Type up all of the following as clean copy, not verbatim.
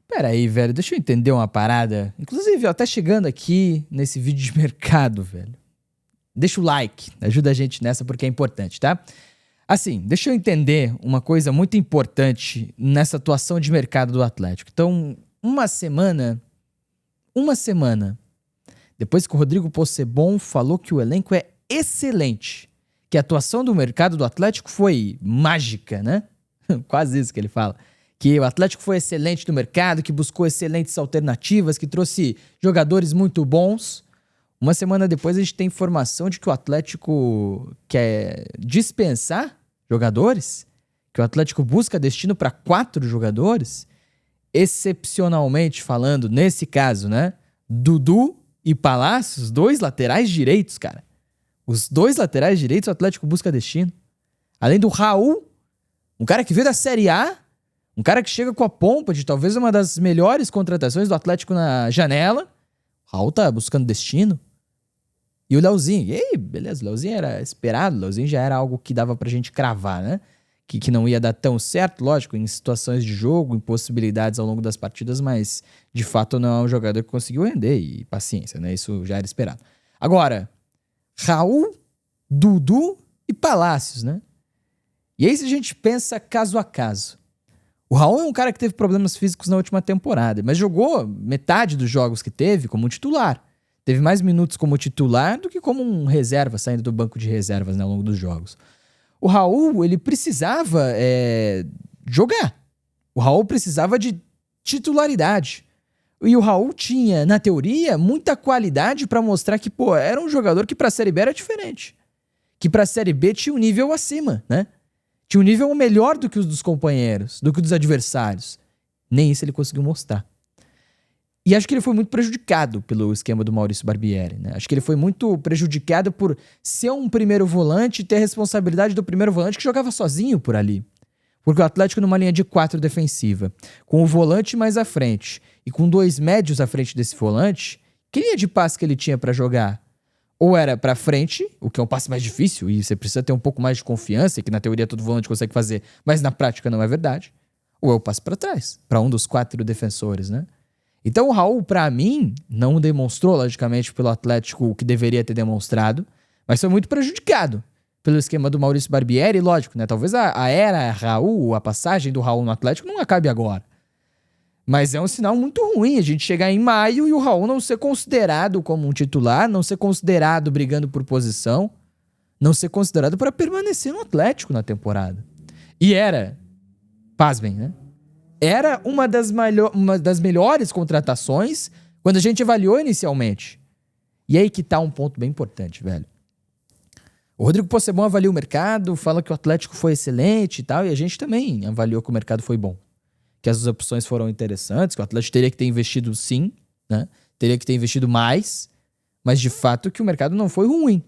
Pera aí, velho, deixa eu entender uma parada. Inclusive, ó, tá chegando aqui nesse vídeo de mercado, velho. Deixa o like, ajuda a gente nessa porque é importante, tá? Assim, deixa eu entender uma coisa muito importante nessa atuação de mercado do Atlético. Então, uma semana, depois que o Rodrigo Possebon falou que o elenco é excelente, que a atuação do mercado do Atlético foi mágica, né? Quase isso que ele fala. Que o Atlético foi excelente no mercado, que buscou excelentes alternativas, que trouxe jogadores muito bons. Uma semana depois a gente tem informação de que o Atlético quer dispensar jogadores, que o Atlético busca destino para 4 jogadores, excepcionalmente falando, nesse caso, né? Dudu e Palácios, 2 laterais direitos, cara. Os 2 laterais direitos o Atlético busca destino. Além do Raul, um cara que veio da Série A, um cara que chega com a pompa de talvez uma das melhores contratações do Atlético na janela. O Raul tá buscando destino. E o Leozinho. E aí, beleza, o Leozinho era esperado. O Leozinho já era algo que dava pra gente cravar, né? Que não ia dar tão certo, lógico, em situações de jogo, em possibilidades ao longo das partidas, mas de fato não é um jogador que conseguiu render. E paciência, né? Isso já era esperado. Agora, Raul, Dudu e Palácios, né? E aí se a gente pensa caso a caso. O Raul é um cara que teve problemas físicos na última temporada, mas jogou metade dos jogos que teve como titular. Teve mais minutos como titular do que como um reserva, saindo do banco de reservas, né, ao longo dos jogos. O Raul, ele precisava jogar. O Raul precisava de titularidade. E o Raul tinha, na teoria, muita qualidade pra mostrar que, pô, era um jogador que pra Série B era diferente. Que pra Série B tinha um nível acima, né? Tinha um nível melhor do que os dos companheiros, do que dos adversários. Nem isso ele conseguiu mostrar. E acho que ele foi muito prejudicado pelo esquema do Maurício Barbieri, né? Acho que ele foi muito prejudicado por ser um primeiro volante e ter a responsabilidade do primeiro volante que jogava sozinho por ali. Porque o Atlético numa linha de 4 defensiva, com o volante mais à frente e com 2 médios à frente desse volante, que linha de passe que ele tinha pra jogar? Ou era pra frente, o que é um passe mais difícil e você precisa ter um pouco mais de confiança, que na teoria todo volante consegue fazer, mas na prática não é verdade. Ou é o passe pra trás, pra um dos 4 defensores, né? Então o Raul, pra mim, não demonstrou, logicamente, pelo Atlético o que deveria ter demonstrado, mas foi muito prejudicado pelo esquema do Maurício Barbieri, lógico, né? Talvez a era Raul, a passagem do Raul no Atlético não acabe agora. Mas é um sinal muito ruim a gente chegar em maio e o Raul não ser considerado como um titular, não ser considerado brigando por posição, não ser considerado para permanecer no Atlético na temporada. E era, pasmem, né? Era uma das melhores contratações quando a gente avaliou inicialmente. E aí que tá um ponto bem importante, velho. O Rodrigo Possebon avaliou o mercado, fala que o Atlético foi excelente e tal, e a gente também avaliou que o mercado foi bom. Que as opções foram interessantes, que o Atlético teria que ter investido sim, né? Teria que ter investido mais, mas de fato que o mercado não foi ruim.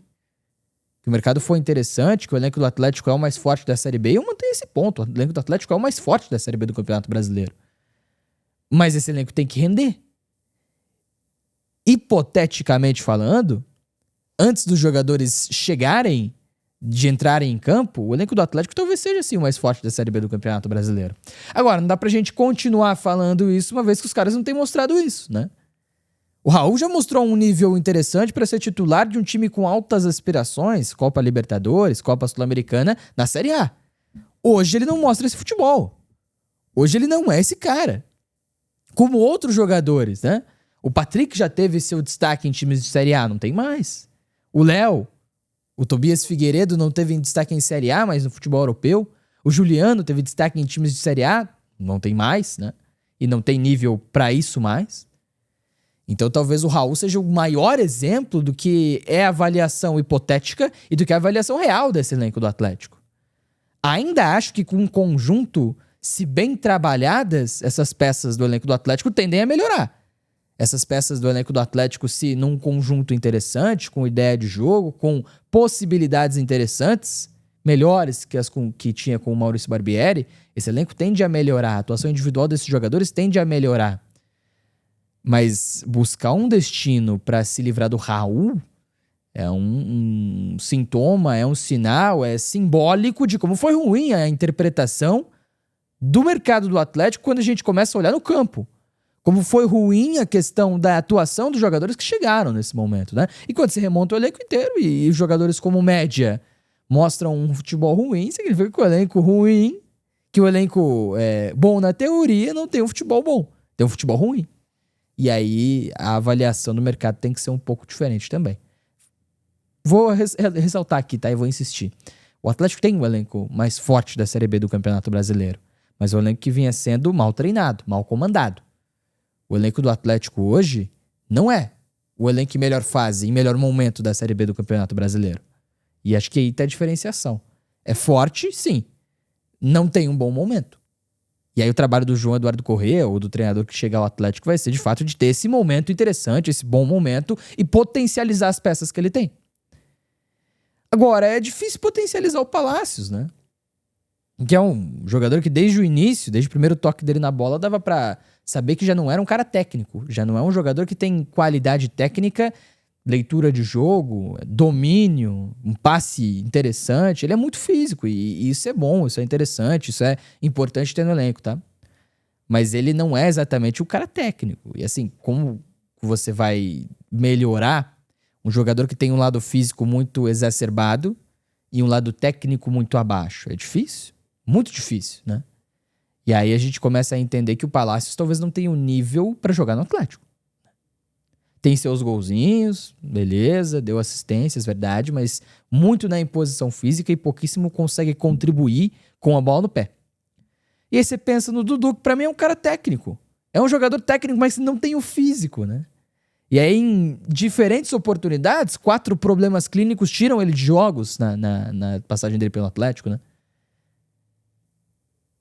Que o mercado foi interessante, que o elenco do Atlético é o mais forte da Série B, e eu mantenho esse ponto. O elenco do Atlético é o mais forte da Série B do Campeonato Brasileiro. Mas esse elenco tem que render. Hipoteticamente falando, antes dos jogadores chegarem, de entrarem em campo, o elenco do Atlético talvez seja assim o mais forte da Série B do Campeonato Brasileiro. Agora, não dá pra gente continuar falando isso uma vez que os caras não têm mostrado isso, né? O Raul já mostrou um nível interessante para ser titular de um time com altas aspirações, Copa Libertadores, Copa Sul-Americana, na Série A. Hoje ele não mostra esse futebol. Hoje ele não é esse cara. Como outros jogadores, né? O Patrick já teve seu destaque em times de Série A, não tem mais. O Léo, o Tobias Figueiredo não teve destaque em Série A, mas no futebol europeu. O Juliano teve destaque em times de Série A, não tem mais, né? E não tem nível para isso mais. Então talvez o Raul seja o maior exemplo do que é a avaliação hipotética e do que é a avaliação real desse elenco do Atlético. Ainda acho que com um conjunto, se bem trabalhadas, essas peças do elenco do Atlético tendem a melhorar. Essas peças do elenco do Atlético, se num conjunto interessante, com ideia de jogo, com possibilidades interessantes, melhores que as que tinha com o Maurício Barbieri, esse elenco tende a melhorar. A atuação individual desses jogadores tende a melhorar. Mas buscar um destino para se livrar do Raul é um sintoma, é um sinal, é simbólico de como foi ruim a interpretação do mercado do Atlético quando a gente começa a olhar no campo. Como foi ruim a questão da atuação dos jogadores que chegaram nesse momento, né? E quando você remonta o elenco inteiro e os jogadores como média mostram um futebol ruim, significa que o elenco ruim, que o elenco bom na teoria, não tem um futebol bom. Tem um futebol ruim. E aí a avaliação do mercado tem que ser um pouco diferente também. Vou ressaltar aqui, tá? E vou insistir. O Atlético tem um elenco mais forte da Série B do Campeonato Brasileiro, mas é um elenco que vinha sendo mal treinado, mal comandado. O elenco do Atlético hoje não é o elenco em melhor fase, em melhor momento da Série B do Campeonato Brasileiro. E acho que aí tá a diferenciação. É forte, sim. Não tem um bom momento. E aí o trabalho do João Eduardo Corrêa, ou do treinador que chega ao Atlético, vai ser de fato de ter esse momento interessante, esse bom momento, e potencializar as peças que ele tem. Agora, é difícil potencializar o Palácios, né? Que é um jogador que desde o início, desde o primeiro toque dele na bola, dava pra saber que já não era um cara técnico. Já não é um jogador que tem qualidade técnica, leitura de jogo, domínio, um passe interessante. Ele é muito físico e isso é bom, isso é interessante, isso é importante ter no elenco, tá? Mas ele não é exatamente o cara técnico. E assim, como você vai melhorar um jogador que tem um lado físico muito exacerbado e um lado técnico muito abaixo? É difícil. Muito difícil, né? E aí a gente começa a entender que o Palácios talvez não tenha um nível pra jogar no Atlético. Tem seus golzinhos, beleza, deu assistências, verdade, mas muito na imposição física e pouquíssimo consegue contribuir com a bola no pé. E aí você pensa no Dudu, que pra mim é um cara técnico. É um jogador técnico, mas não tem o físico, né? E aí, em diferentes oportunidades, 4 problemas clínicos tiram ele de jogos na passagem dele pelo Atlético, né?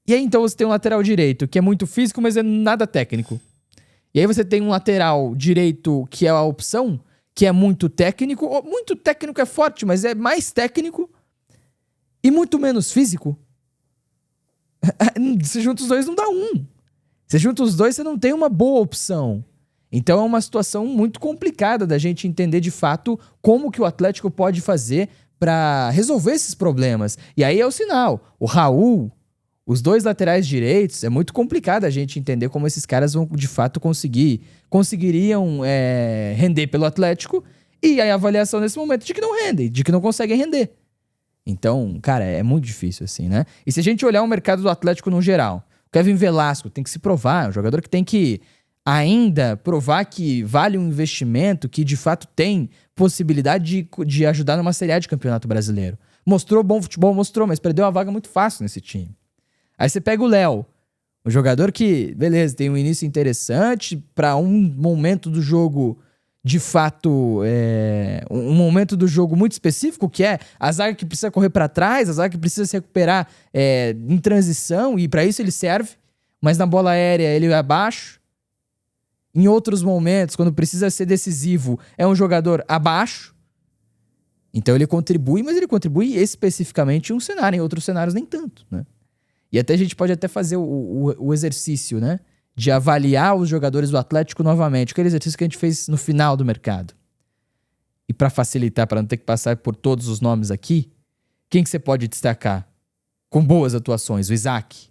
E aí, então, você tem um lateral direito que é muito físico, mas é nada técnico. E aí você tem um lateral direito que é a opção, que é muito técnico. Muito técnico é forte, mas é mais técnico e muito menos físico. Se junta os dois, não dá um. Se junta os dois, você não tem uma boa opção. Então é uma situação muito complicada da gente entender de fato como que o Atlético pode fazer para resolver esses problemas. E aí é o sinal. O Raul, os 2 laterais direitos, é muito complicado a gente entender como esses caras vão de fato conseguiriam render pelo Atlético, e aí a avaliação nesse momento de que não rendem, de que não conseguem render. Então, cara, é muito difícil assim, né? E se a gente olhar o mercado do Atlético no geral, o Kevin Velasco tem que se provar, é um jogador que tem que ainda provar que vale um investimento, que de fato tem possibilidade de ajudar numa Série A de Campeonato Brasileiro. Mostrou bom futebol, mostrou, mas perdeu a vaga muito fácil nesse time. Aí você pega o Léo, um jogador que, beleza, tem um início interessante para um momento do jogo, de fato, um momento do jogo muito específico, que é a zaga que precisa correr para trás, a zaga que precisa se recuperar em transição, e para isso ele serve, mas na bola aérea ele é abaixo. Em outros momentos, quando precisa ser decisivo, é um jogador abaixo. Então ele contribui, mas ele contribui especificamente em um cenário, em outros cenários nem tanto, né? E até a gente pode até fazer o exercício, né? De avaliar os jogadores do Atlético novamente. Aquele exercício que a gente fez no final do mercado. E para facilitar, para não ter que passar por todos os nomes aqui, quem que você pode destacar com boas atuações? O Isaac,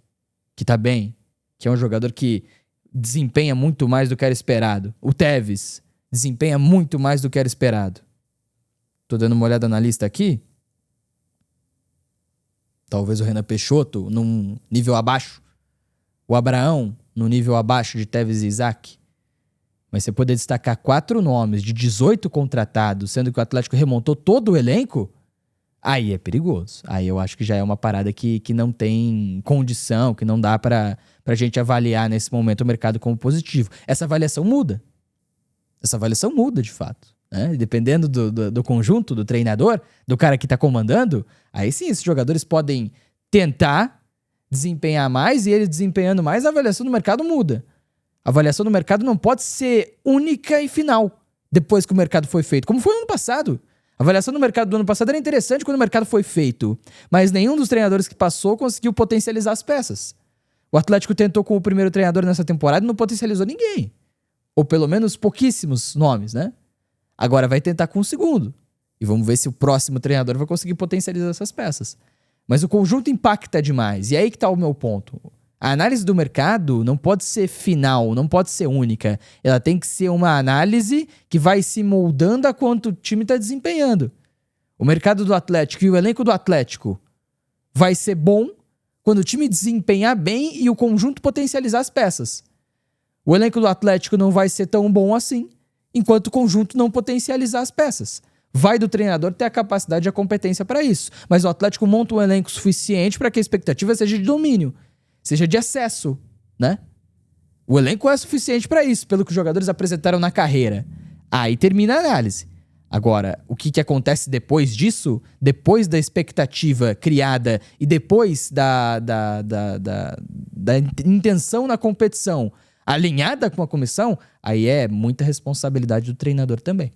que tá bem, que é um jogador que desempenha muito mais do que era esperado. O Tevez desempenha muito mais do que era esperado. Tô dando uma olhada na lista aqui. Talvez o Renan Peixoto num nível abaixo. O Abraão no nível abaixo de Tevez e Isaac. Mas você poder destacar 4 nomes de 18 contratados, sendo que o Atlético remontou todo o elenco, aí é perigoso. Aí eu acho que já é uma parada que não tem condição, que não dá pra gente avaliar nesse momento o mercado como positivo. Essa avaliação muda. Essa avaliação muda, de fato. Né? Dependendo do conjunto, do treinador, do cara que tá comandando, aí sim, esses jogadores podem tentar desempenhar mais, e eles desempenhando mais, a avaliação do mercado muda. A avaliação do mercado não pode ser única e final, depois que o mercado foi feito, como foi no ano passado. A avaliação do mercado do ano passado era interessante quando o mercado foi feito, mas nenhum dos treinadores que passou conseguiu potencializar as peças. O Atlético tentou com o primeiro treinador nessa temporada e não potencializou ninguém. Ou pelo menos pouquíssimos nomes, né? Agora vai tentar com o segundo. E vamos ver se o próximo treinador vai conseguir potencializar essas peças. Mas o conjunto impacta demais. E é aí que tá o meu ponto. A análise do mercado não pode ser final, não pode ser única. Ela tem que ser uma análise que vai se moldando a quanto o time está desempenhando. O mercado do Atlético e o elenco do Atlético vai ser bom quando o time desempenhar bem e o conjunto potencializar as peças. O elenco do Atlético não vai ser tão bom assim enquanto o conjunto não potencializar as peças. Vai do treinador ter a capacidade e a competência para isso. Mas o Atlético monta um elenco suficiente para que a expectativa seja de domínio, seja de acesso, né? O elenco é suficiente para isso, pelo que os jogadores apresentaram na carreira. Aí termina a análise. Agora, o que acontece depois disso, depois da expectativa criada e depois da intenção na competição alinhada com a comissão, aí é muita responsabilidade do treinador também.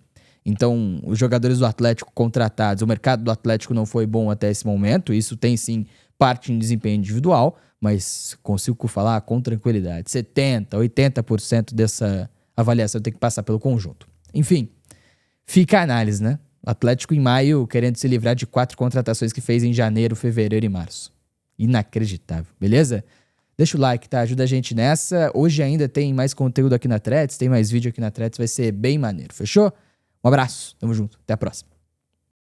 Então, os jogadores do Atlético contratados, o mercado do Atlético não foi bom até esse momento, isso tem sim parte em desempenho individual, mas consigo falar com tranquilidade. 70%, 80% dessa avaliação tem que passar pelo conjunto. Enfim, fica a análise, né? O Atlético em maio querendo se livrar de 4 contratações que fez em janeiro, fevereiro e março. Inacreditável, beleza? Deixa o like, tá? Ajuda a gente nessa. Hoje ainda tem mais conteúdo aqui na Threads, tem mais vídeo aqui na Threads, vai ser bem maneiro, fechou? Um abraço, tamo junto, até a próxima.